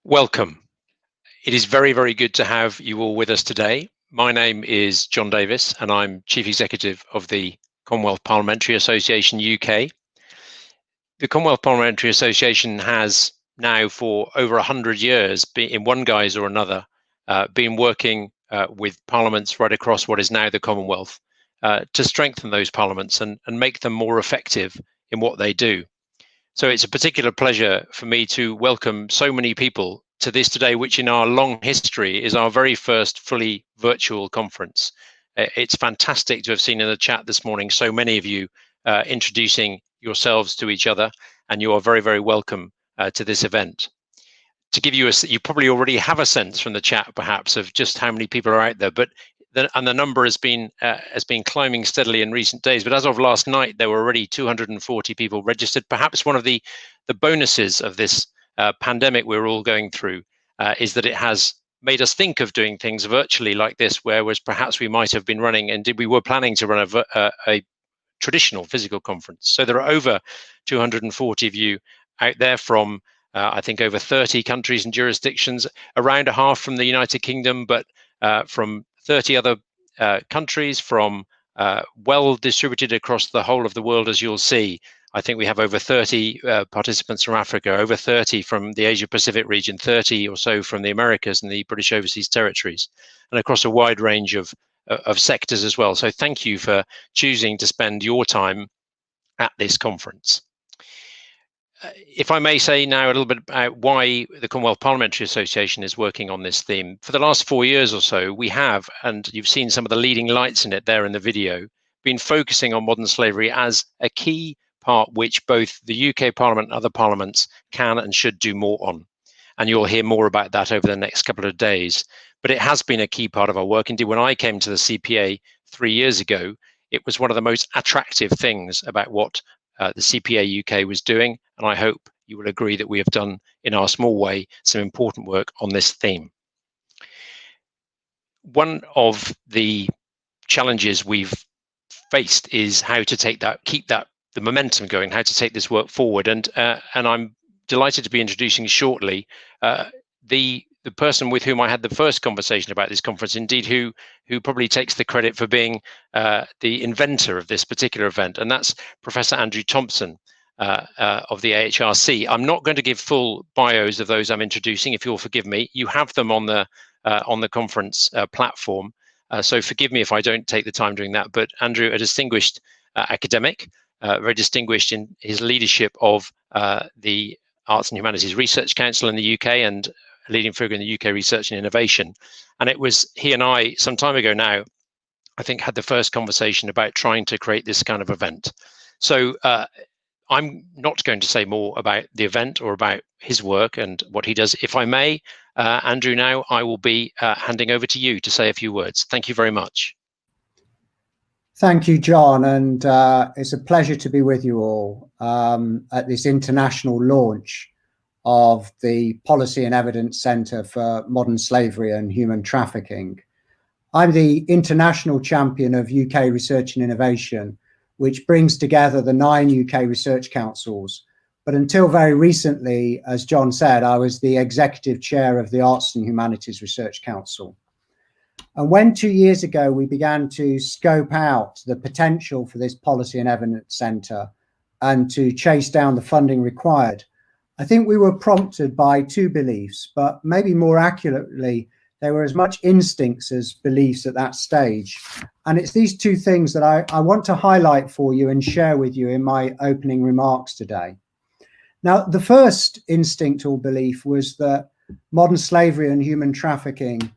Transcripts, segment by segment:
Welcome. It is very, very good to have you all with us today. My name is John Davis and I'm Chief Executive of the Commonwealth Parliamentary Association UK. The Commonwealth Parliamentary Association has now for over 100 years, in one guise or another, been working with parliaments right across what is now the Commonwealth to strengthen those parliaments and make them more effective in what they do. So it's a particular pleasure for me to welcome so many people to this today, which in our long history is our very first fully virtual conference. It's fantastic to have seen in the chat this morning so many of you introducing yourselves to each other, and you are very, very welcome to this event. To give you you probably already have a sense from the chat perhaps of just how many people are out there, but the number has been climbing steadily in recent days. But as of last night, there were already 240 people registered. Perhaps one of the bonuses of this pandemic we're all going through is that it has made us think of doing things virtually like this, whereas perhaps we might have been running, and we were planning to run a traditional physical conference. So there are over 240 of you out there from I think over 30 countries and jurisdictions, around a half from the United Kingdom, but from 30 other countries, from well distributed across the whole of the world, as you'll see. I think we have over 30 participants from Africa, over 30 from the Asia Pacific region, 30 or so from the Americas and the British Overseas Territories, and across a wide range of sectors as well. So thank you for choosing to spend your time at this conference. If I may say now a little bit about why the Commonwealth Parliamentary Association is working on this theme. For the last 4 years or so, we have, and you've seen some of the leading lights in it there in the video, been focusing on modern slavery as a key part which both the UK Parliament and other parliaments can and should do more on. And you'll hear more about that over the next couple of days. But it has been a key part of our work. Indeed, when I came to the CPA 3 years ago, it was one of the most attractive things about what the CPA UK was doing, and I hope you will agree that we have done, in our small way, some important work on this theme. One of the challenges we've faced is how to keep the momentum going, how to take this work forward, and I'm delighted to be introducing shortly the person with whom I had the first conversation about this conference, indeed who probably takes the credit for being the inventor of this particular event, and that's Professor Andrew Thompson of the AHRC. I'm not going to give full bios of those I'm introducing, if you'll forgive me. You have them on the conference platform, so forgive me if I don't take the time doing that. But Andrew, a distinguished academic, very distinguished in his leadership of the Arts and Humanities Research Council in the UK, and a leading figure in the UK research and innovation. And it was he and I, some time ago now, I think, had the first conversation about trying to create this kind of event. So I'm not going to say more about the event or about his work and what he does. If I may, Andrew, now I will be handing over to you to say a few words. Thank you very much. Thank you, John, and it's a pleasure to be with you all at this international launch of the Policy and Evidence Centre for Modern Slavery and Human Trafficking. I'm the international champion of UK research and innovation, which brings together the 9 UK research councils. But until very recently, as John said, I was the executive chair of the Arts and Humanities Research Council. And when 2 years ago, we began to scope out the potential for this Policy and Evidence Centre and to chase down the funding required, I think we were prompted by 2 beliefs, but maybe more accurately, they were as much instincts as beliefs at that stage. And it's these 2 things that I want to highlight for you and share with you in my opening remarks today. Now, the first instinct or belief was that modern slavery and human trafficking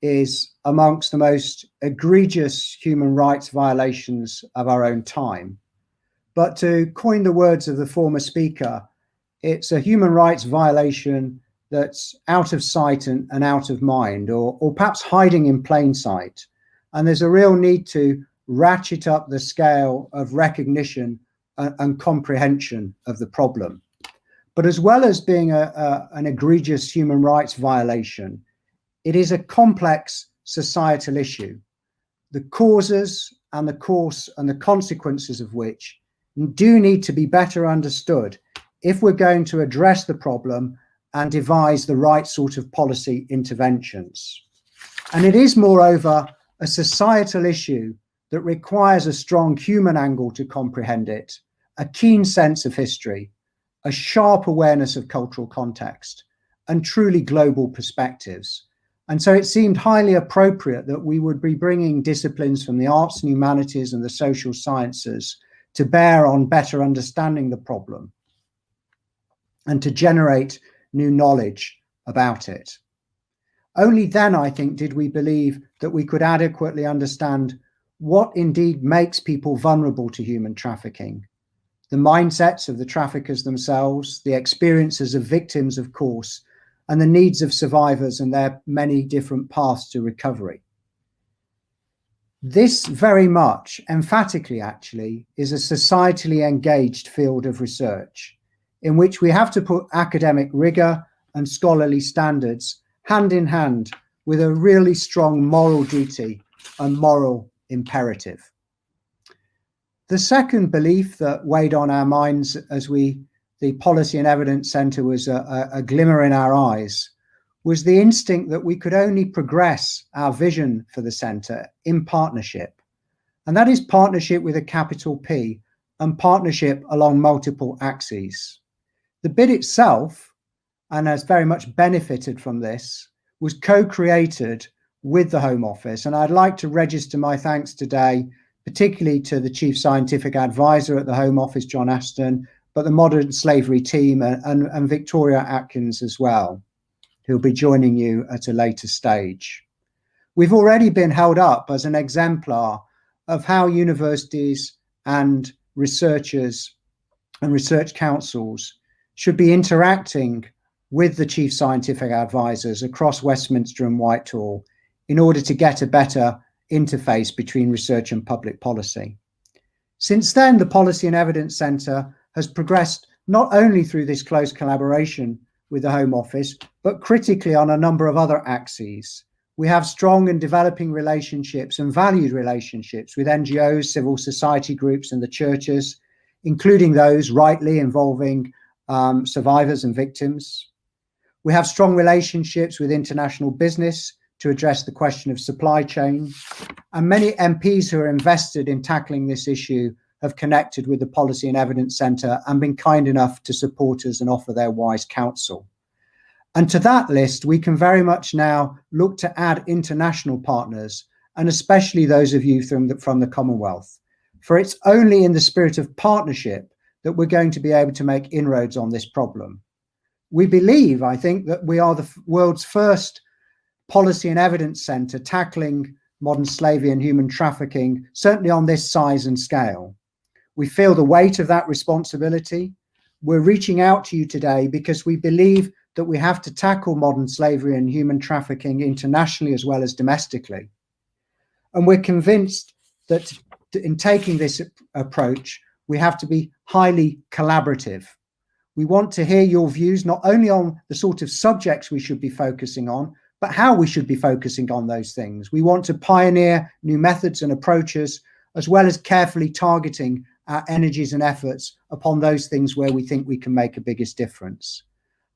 is amongst the most egregious human rights violations of our own time. But to coin the words of the former speaker, it's a human rights violation that's out of sight and out of mind, or perhaps hiding in plain sight. And there's a real need to ratchet up the scale of recognition and comprehension of the problem. But as well as being an egregious human rights violation, it is a complex societal issue, the causes and the course and the consequences of which do need to be better understood if we're going to address the problem and devise the right sort of policy interventions. And it is, moreover, a societal issue that requires a strong human angle to comprehend it, a keen sense of history, a sharp awareness of cultural context, and truly global perspectives. And so it seemed highly appropriate that we would be bringing disciplines from the arts and humanities and the social sciences to bear on better understanding the problem and to generate new knowledge about it. Only then, I think, did we believe that we could adequately understand what indeed makes people vulnerable to human trafficking, the mindsets of the traffickers themselves, the experiences of victims, of course, and the needs of survivors and their many different paths to recovery. This very much, emphatically actually, is a societally engaged field of research in which we have to put academic rigor and scholarly standards hand in hand with a really strong moral duty and moral imperative. The second belief that weighed on our minds as the Policy and Evidence Centre was a glimmer in our eyes was the instinct that we could only progress our vision for the centre in partnership. And that is partnership with a capital P and partnership along multiple axes. The bid itself, and has very much benefited from this, was co-created with the Home Office. And I'd like to register my thanks today, particularly to the Chief Scientific Advisor at the Home Office, John Aston, but the Modern Slavery team and Victoria Atkins as well, who'll be joining you at a later stage. We've already been held up as an exemplar of how universities and researchers and research councils should be interacting with the chief scientific advisors across Westminster and Whitehall in order to get a better interface between research and public policy. Since then, the Policy and Evidence Centre has progressed not only through this close collaboration with the Home Office, but critically on a number of other axes. We have strong and developing relationships and valued relationships with NGOs, civil society groups, and the churches, including those rightly involving survivors and victims. We have strong relationships with international business to address the question of supply chain. And many MPs who are invested in tackling this issue have connected with the Policy and Evidence Centre and been kind enough to support us and offer their wise counsel. And to that list, we can very much now look to add international partners, and especially those of you from the Commonwealth. For it's only in the spirit of partnership that we're going to be able to make inroads on this problem. We believe, I think, that we are the world's first Policy and Evidence Centre tackling modern slavery and human trafficking, certainly on this size and scale. We feel the weight of that responsibility. We're reaching out to you today because we believe that we have to tackle modern slavery and human trafficking internationally as well as domestically. And we're convinced that in taking this approach, we have to be highly collaborative. We want to hear your views, not only on the sort of subjects we should be focusing on, but how we should be focusing on those things. We want to pioneer new methods and approaches, as well as carefully targeting our energies and efforts upon those things where we think we can make a biggest difference.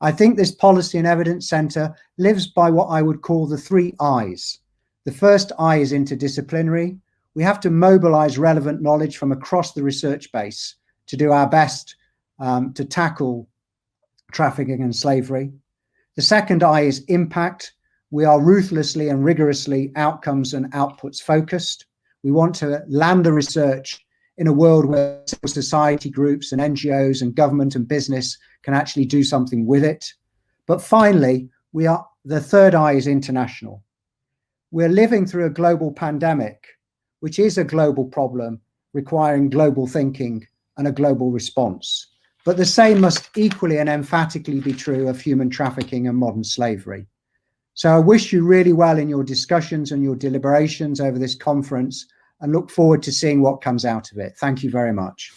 I think this Policy and Evidence Centre lives by what I would call the 3 I's. The first I is interdisciplinary. We have to mobilise relevant knowledge from across the research base to do our best to tackle trafficking and slavery. The second I is impact. We are ruthlessly and rigorously outcomes and outputs focused. We want to land the research in a world where civil society groups and NGOs and government and business can actually do something with it. But finally, the third I is international. We're living through a global pandemic, which is a global problem requiring global thinking and a global response. But the same must equally and emphatically be true of human trafficking and modern slavery. So I wish you really well in your discussions and your deliberations over this conference, and look forward to seeing what comes out of it. Thank you very much.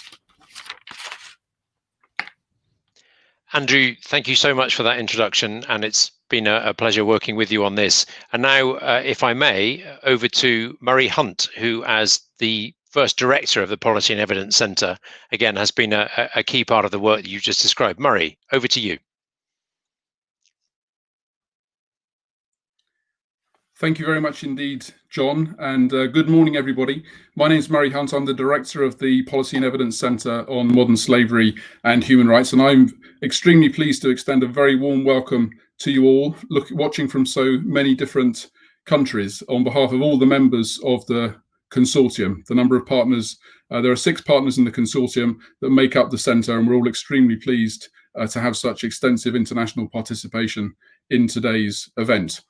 Andrew, thank you so much for that introduction, and it's been a pleasure working with you on this. And now, if I may, over to Murray Hunt, who, as the first director of the Policy and Evidence Centre, again, has been a key part of the work that you just described. Murray, over to you. Thank you very much indeed, John, and good morning, everybody. My name is Murray Hunt. I'm the director of the Policy and Evidence Centre on Modern Slavery and Human Rights, and I'm extremely pleased to extend a very warm welcome to you all, watching from so many different countries on behalf of all the members of the consortium. The number of partners, there are 6 partners in the consortium that make up the centre, and we're all extremely pleased to have such extensive international participation in today's event.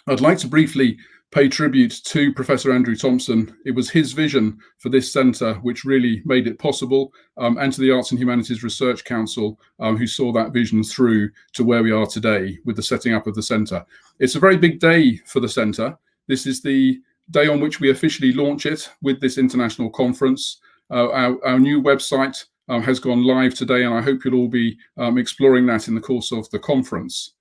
I'd like to briefly pay tribute to Professor Andrew Thompson. It was his vision for this centre which really made it possible, and to the Arts and Humanities Research Council, who saw that vision through to where we are today with the setting up of the centre. It's a very big day for the centre. This is the day on which we officially launch it with this international conference. Our new website has gone live today, and I hope you'll all be exploring that in the course of the conference.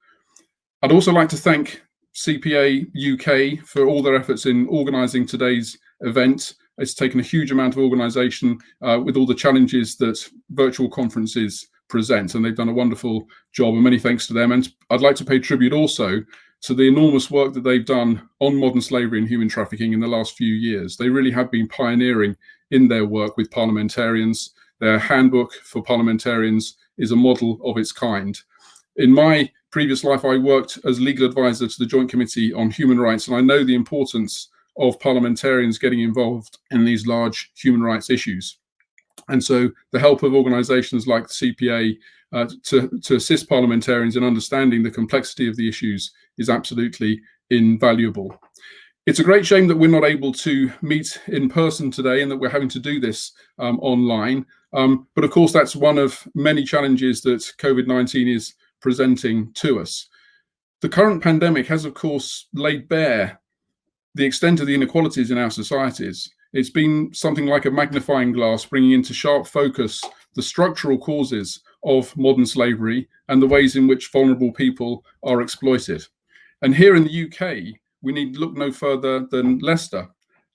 I'd also like to thank CPA UK for all their efforts in organising today's event. It's taken a huge amount of organisation with all the challenges that virtual conferences present, and they've done a wonderful job, and many thanks to them. And I'd like to pay tribute also to the enormous work that they've done on modern slavery and human trafficking in the last few years. They really have been pioneering in their work with parliamentarians. Their handbook for parliamentarians is a model of its kind. In my previous life, I worked as legal advisor to the Joint Committee on Human Rights, and I know the importance of parliamentarians getting involved in these large human rights issues. And so the help of organisations like the CPA to assist parliamentarians in understanding the complexity of the issues is absolutely invaluable. It's a great shame that we're not able to meet in person today and that we're having to do this online. But of course, that's one of many challenges that COVID-19 is presenting to us. The current pandemic has, of course, laid bare the extent of the inequalities in our societies. It's been something like a magnifying glass, bringing into sharp focus the structural causes of modern slavery and the ways in which vulnerable people are exploited. And here in the UK, we need look no further than Leicester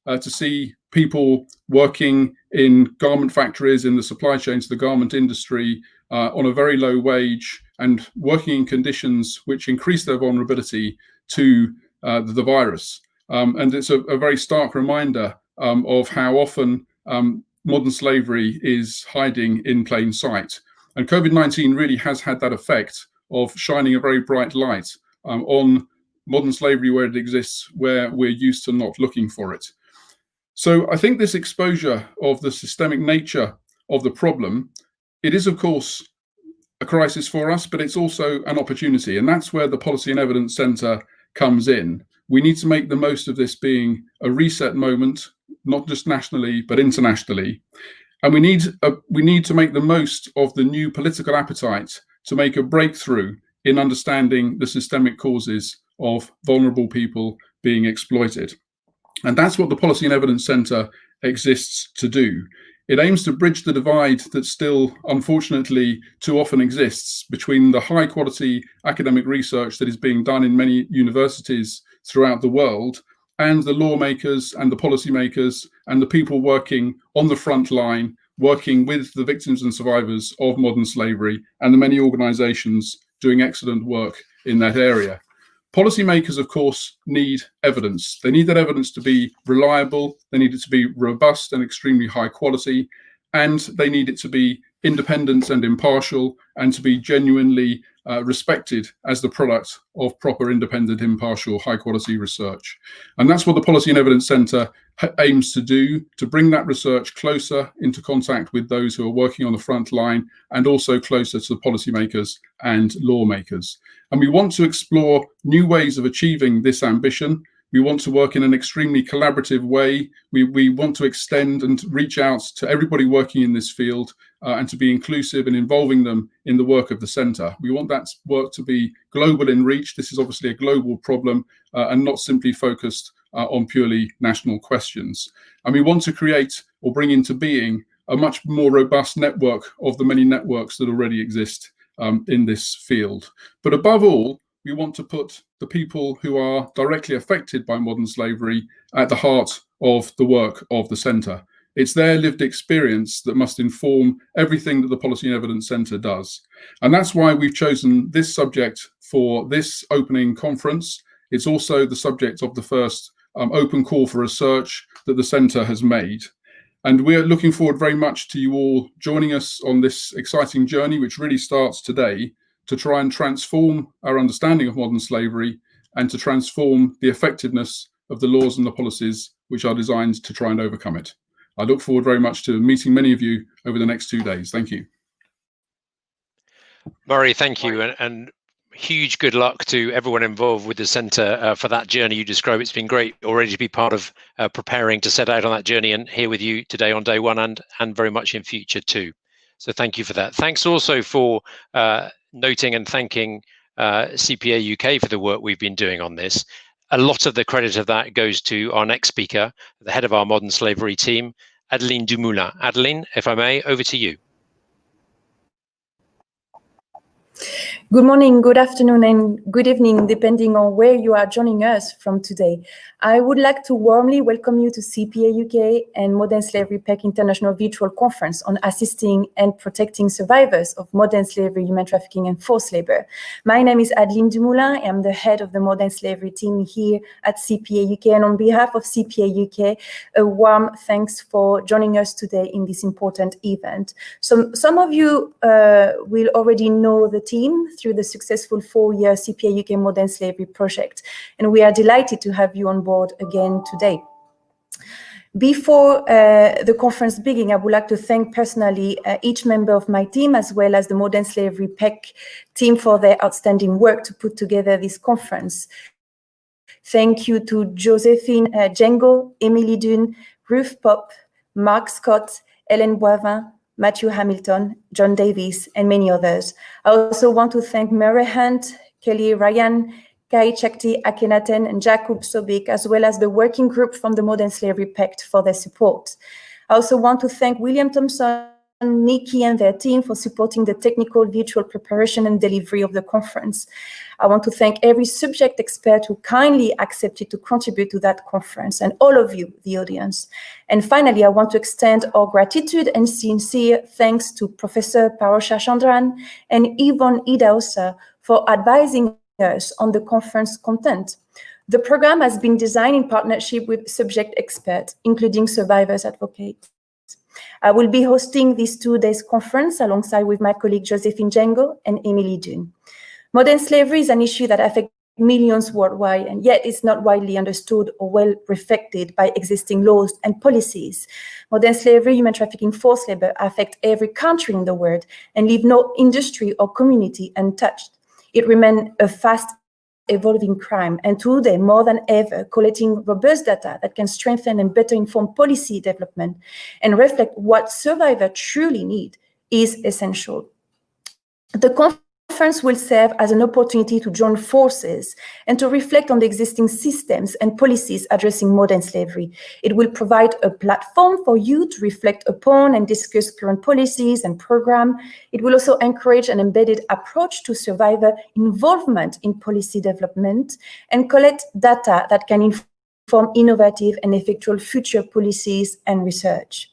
to see people working in garment factories, in the supply chain to the garment industry, on a very low wage and working in conditions which increase their vulnerability to the virus. And it's a very stark reminder of how often modern slavery is hiding in plain sight. And COVID-19 really has had that effect of shining a very bright light on modern slavery where it exists, where we're used to not looking for it. So I think this exposure of the systemic nature of the problem, it is, of course, a crisis for us, but it's also an opportunity. And that's where the Policy and Evidence Centre comes in. We need to make the most of this being a reset moment, not just nationally, but internationally. And we need to make the most of the new political appetite to make a breakthrough in understanding the systemic causes of vulnerable people being exploited. And that's what the Policy and Evidence Centre exists to do. It aims to bridge the divide that still, unfortunately, too often exists between the high quality academic research that is being done in many universities throughout the world and the lawmakers and the policymakers and the people working on the front line, working with the victims and survivors of modern slavery and the many organisations doing excellent work in that area. Policymakers, of course, need evidence. They need that evidence to be reliable, they need it to be robust and extremely high quality, and they need it to be independent and impartial and to be genuinely respected as the product of proper, independent, impartial, high quality research. And that's what the Policy and Evidence Centre aims to do, to bring that research closer into contact with those who are working on the front line and also closer to the policymakers and lawmakers. And we want to explore new ways of achieving this ambition. We want to work in an extremely collaborative way. We want to extend and reach out to everybody working in this field and to be inclusive and involving them in the work of the centre. We want that work to be global in reach. This is obviously a global problem and not simply focused on purely national questions. And we want to create or bring into being a much more robust network of the many networks that already exist in this field. But above all, we want to put the people who are directly affected by modern slavery at the heart of the work of the centre. It's their lived experience that must inform everything that the Policy and Evidence Centre does. And that's why we've chosen this subject for this opening conference. It's also the subject of the first open call for research that the centre has made. And we're looking forward very much to you all joining us on this exciting journey, which really starts today, to try and transform our understanding of modern slavery and to transform the effectiveness of the laws and the policies which are designed to try and overcome it. I look forward very much to meeting many of you over the next 2 days. Thank you. Murray, thank you, and huge good luck to everyone involved with the centre for that journey you described. It's been great already to be part of preparing to set out on that journey and here with you today on day one and very much in future too. So thank you for that. Thanks also for noting and thanking CPA UK for the work we've been doing on this. A lot of the credit of that goes to our next speaker, the head of our modern slavery team, Adeline Dumoula. Adeline, if I may, over to you. Good morning, good afternoon, and good evening, depending on where you are joining us from today. I would like to warmly welcome you to CPA UK and Modern Slavery PEC International Virtual Conference on Assisting and Protecting Survivors of Modern Slavery, Human Trafficking and Forced Labor. My name is Adeline Dumoula. I'm the head of the Modern Slavery team here at CPA UK, and on behalf of CPA UK, a warm thanks for joining us today in this important event. So some of you will already know the team through the successful 4-year CPA UK Modern Slavery project, and we are delighted to have you on board again today. Before the conference begins, I would like to thank personally each member of my team, as well as the Modern Slavery PEC team, for their outstanding work to put together this conference. Thank you to Josephine Django, Emily Dunn, Ruth Pop, Mark Scott, Hélène Boivin, Matthew Hamilton, John Davis, and many others. I also want to thank Murray Hunt, Kelly Ryan, Kai Chakti Akenathan, and Jakub Sobik, as well as the working group from the Modern Slavery Pact for their support. I also want to thank William Thompson, Nikki, and their team for supporting the technical virtual preparation and delivery of the conference. I want to thank every subject expert who kindly accepted to contribute to that conference, and all of you, the audience. And finally, I want to extend our gratitude and sincere thanks to Professor Parosha Chandran and Yvonne Idaosa for advising us on the conference content. The program has been designed in partnership with subject experts, including survivors advocates. I will be hosting this 2-day conference alongside with my colleague Josephine Django and Emily Dunn. Modern slavery is an issue that affects millions worldwide, and yet it's not widely understood or well reflected by existing laws and policies. Modern slavery, human trafficking, forced labor affect every country in the world and leave no industry or community untouched. It remains a fast evolving crime, and today more than ever, collecting robust data that can strengthen and better inform policy development and reflect what survivors truly need is essential. The conference will serve as an opportunity to join forces and to reflect on the existing systems and policies addressing modern slavery. It will provide a platform for you to reflect upon and discuss current policies and programs. It will also encourage an embedded approach to survivor involvement in policy development and collect data that can inform innovative and effectual future policies and research.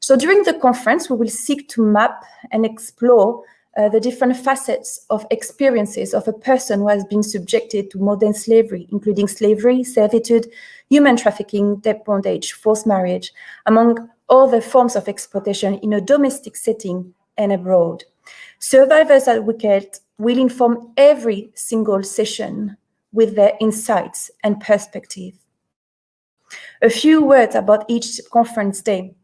So during the conference, we will seek to map and explore the different facets of experiences of a person who has been subjected to modern slavery, including slavery, servitude, human trafficking, debt bondage, forced marriage, among other forms of exploitation in a domestic setting and abroad. Survivors advocates will inform every single session with their insights and perspective. A few words about each conference day.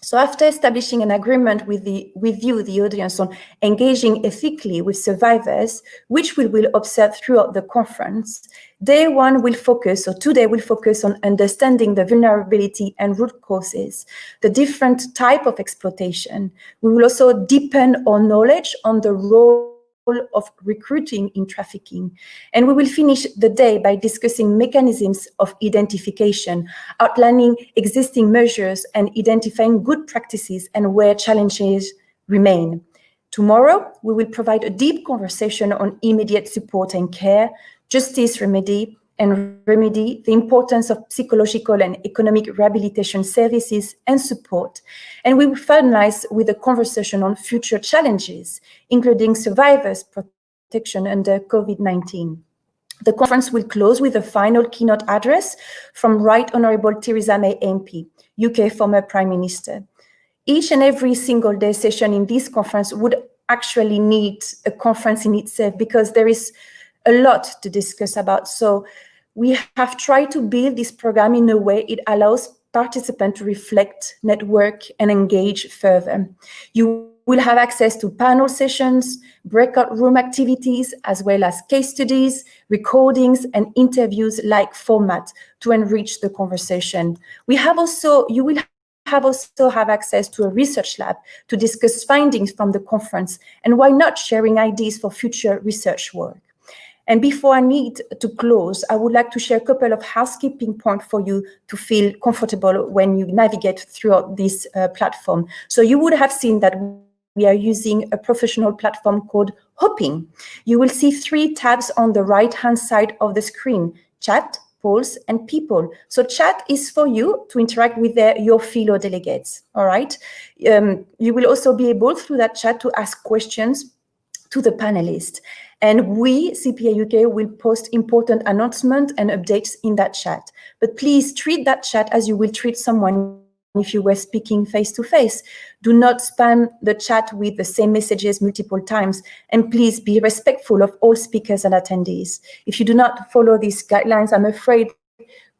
So after establishing an agreement with you, the audience, on engaging ethically with survivors, which we will observe throughout the conference, today will focus on understanding the vulnerability and root causes, the different type of exploitation. We will also deepen our knowledge on the role of recruiting in trafficking. And we will finish the day by discussing mechanisms of identification, outlining existing measures and identifying good practices and where challenges remain. Tomorrow, we will provide a deep conversation on immediate support and care, justice remedy, the importance of psychological and economic rehabilitation services and support. And we will finalize with a conversation on future challenges, including survivors' protection under COVID-19. The conference will close with a final keynote address from Right Honourable Theresa May MP, UK former Prime Minister. Each and every single day session in this conference would actually need a conference in itself because there is a lot to discuss about. So we have tried to build this program in a way it allows participants to reflect, network, and engage further. You will have access to panel sessions, breakout room activities, as well as case studies, recordings, and interviews-like format to enrich the conversation. You will also have access to a research lab to discuss findings from the conference, and why not sharing ideas for future research work. And before I need to close, I would like to share a couple of housekeeping points for you to feel comfortable when you navigate throughout this platform. So you would have seen that we are using a professional platform called Hopin. You will see 3 tabs on the right-hand side of the screen: Chat, Polls, and People. So chat is for you to interact with your fellow delegates, all right? You will also be able, through that chat, to ask questions to the panelists. And we, CPA UK, will post important announcements and updates in that chat. But please treat that chat as you will treat someone if you were speaking face-to-face. Do not spam the chat with the same messages multiple times, and please be respectful of all speakers and attendees. If you do not follow these guidelines, I'm afraid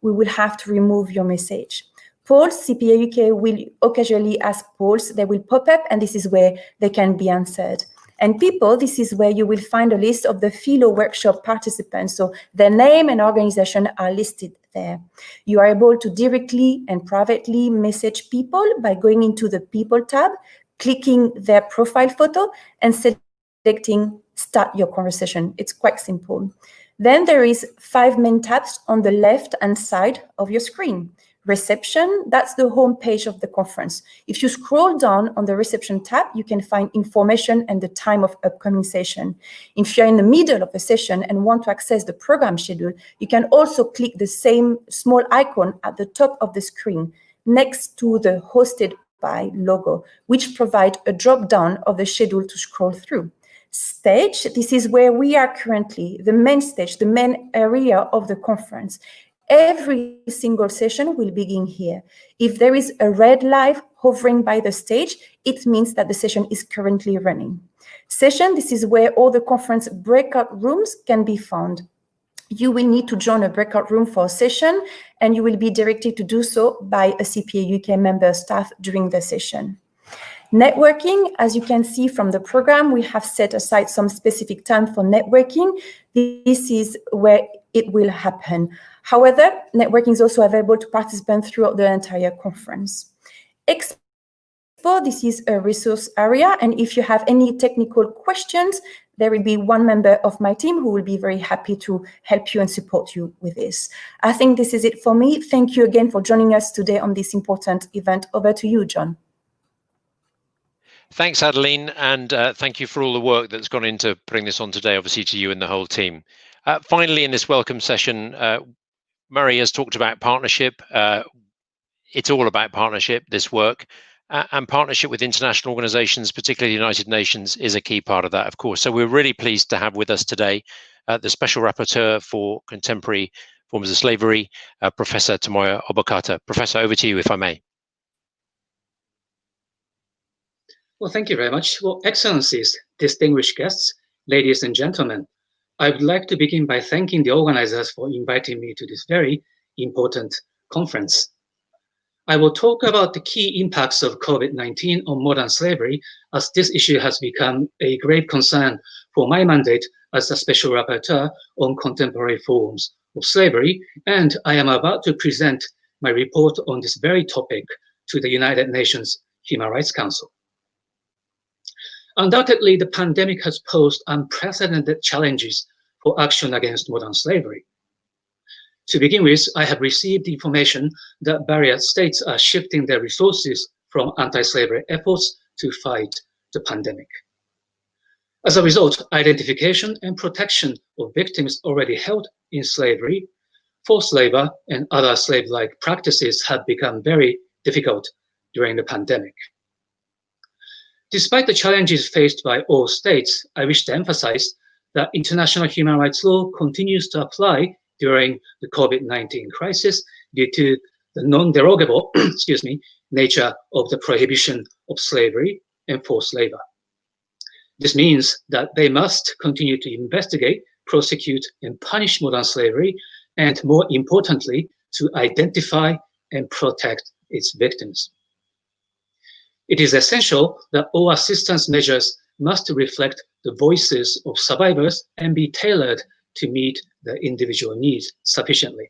we will have to remove your message. Polls, CPA UK will occasionally ask polls. They will pop up, and this is where they can be answered. And People, this is where you will find a list of the Philo workshop participants. So their name and organization are listed there. You are able to directly and privately message people by going into the People tab, clicking their profile photo, and selecting Start Your Conversation. It's quite simple. Then there is 5 main tabs on the left-hand side of your screen. Reception, that's the home page of the conference. If you scroll down on the reception tab, you can find information and the time of upcoming session. If you're in the middle of a session and want to access the program schedule, you can also click the same small icon at the top of the screen next to the Hosted By logo, which provides a drop-down of the schedule to scroll through. Stage, this is where we are currently, the main stage, the main area of the conference. Every single session will begin here. If there is a red light hovering by the stage, it means that the session is currently running. Session, this is where all the conference breakout rooms can be found. You will need to join a breakout room for a session, and you will be directed to do so by a CPA UK member staff during the session. Networking, as you can see from the program, we have set aside some specific time for networking. This is where it will happen. However, networking is also available to participants throughout the entire conference. Expo, this is a resource area, and if you have any technical questions, there will be one member of my team who will be very happy to help you and support you with this. I think this is it for me. Thank you again for joining us today on this important event. Over to you, John. Thanks, Adeline, and thank you for all the work that's gone into putting this on today, obviously to you and the whole team. Finally, in this welcome session, Murray has talked about partnership. It's all about partnership, this work, and partnership with international organizations, particularly the United Nations, is a key part of that, of course. So we're really pleased to have with us today the Special Rapporteur for Contemporary Forms of Slavery, Professor Tomoya Obokata. Professor, over to you, if I may. Well, thank you very much. Well, Excellencies, distinguished guests, ladies and gentlemen, I would like to begin by thanking the organizers for inviting me to this very important conference. I will talk about the key impacts of COVID-19 on modern slavery, as this issue has become a grave concern for my mandate as a Special Rapporteur on contemporary forms of slavery, and I am about to present my report on this very topic to the United Nations Human Rights Council. Undoubtedly, the pandemic has posed unprecedented challenges for action against modern slavery. To begin with, I have received information that various states are shifting their resources from anti-slavery efforts to fight the pandemic. As a result, identification and protection of victims already held in slavery, forced labor, and other slave-like practices have become very difficult during the pandemic. Despite the challenges faced by all states, I wish to emphasize that international human rights law continues to apply during the COVID-19 crisis due to the non-derogable nature of the prohibition of slavery and forced labor. This means that they must continue to investigate, prosecute, and punish modern slavery, and more importantly, to identify and protect its victims. It is essential that all assistance measures must reflect the voices of survivors and be tailored to meet the individual needs sufficiently.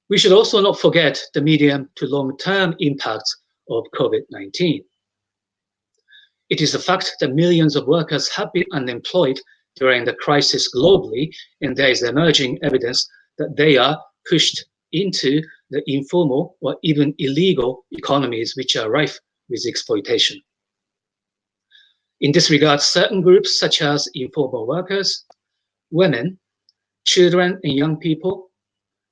We should also not forget the medium to long-term impacts of COVID-19. It is a fact that millions of workers have been unemployed during the crisis globally, and there is emerging evidence that they are pushed into the informal or even illegal economies which are rife with exploitation. In this regard, certain groups such as informal workers, women, children and young people,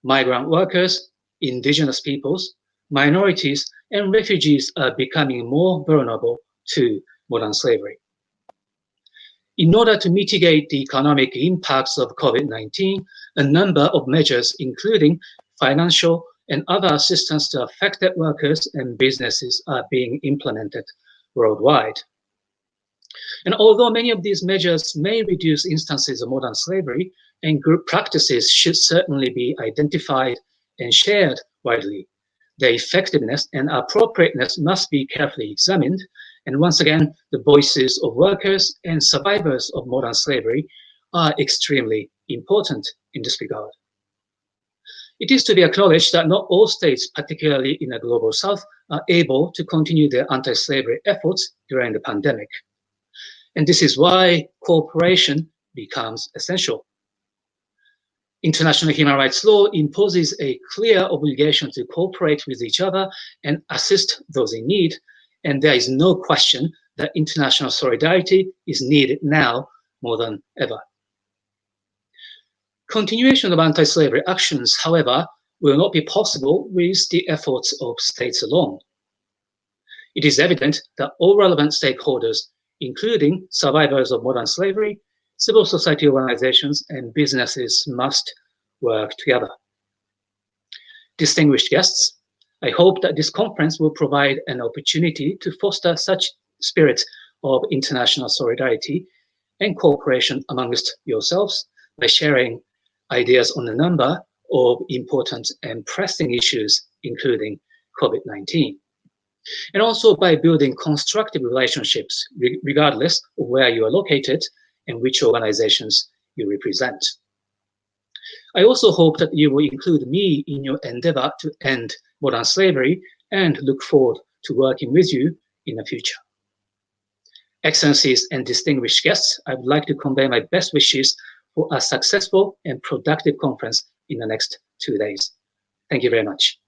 migrant workers, indigenous peoples, minorities, and refugees are becoming more vulnerable to modern slavery. In order to mitigate the economic impacts of COVID-19, a number of measures, including financial and other assistance to affected workers and businesses, are being implemented worldwide. And although many of these measures may reduce instances of modern slavery, and group practices should certainly be identified and shared widely, their effectiveness and appropriateness must be carefully examined. And once again, the voices of workers and survivors of modern slavery are extremely important in this regard. It is to be acknowledged that not all states, particularly in the global south, are able to continue their anti-slavery efforts during the pandemic. And this is why cooperation becomes essential. International human rights law imposes a clear obligation to cooperate with each other and assist those in need, and there is no question that international solidarity is needed now more than ever. Continuation of anti-slavery actions, however, will not be possible with the efforts of states alone. It is evident that all relevant stakeholders, including survivors of modern slavery, civil society organizations, and businesses, must work together. Distinguished guests, I hope that this conference will provide an opportunity to foster such spirit of international solidarity and cooperation amongst yourselves by sharing ideas on a number of important and pressing issues, including COVID-19. And also by building constructive relationships, regardless of where you are located and which organizations you represent. I also hope that you will include me in your endeavor to end modern slavery and look forward to working with you in the future. Excellencies and distinguished guests, I would like to convey my best wishes for a successful and productive conference in the next 2 days. Thank you very much.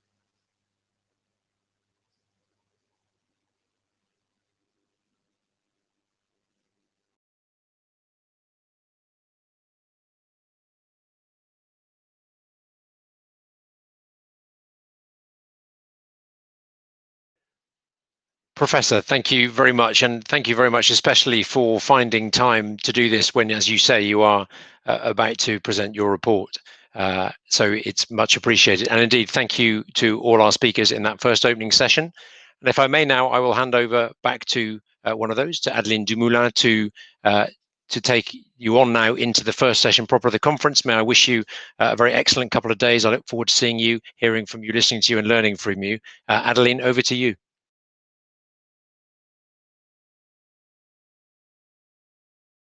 Professor, thank you very much, and thank you very much especially for finding time to do this when, as you say, you are about to present your report. So it's much appreciated. And indeed, thank you to all our speakers in that first opening session. And if I may now, I will hand over back to one of those, to Adeline Dumoula, to take you on now into the first session proper of the conference. May I wish you a very excellent couple of days. I look forward to seeing you, hearing from you, listening to you, and learning from you. Adeline, over to you.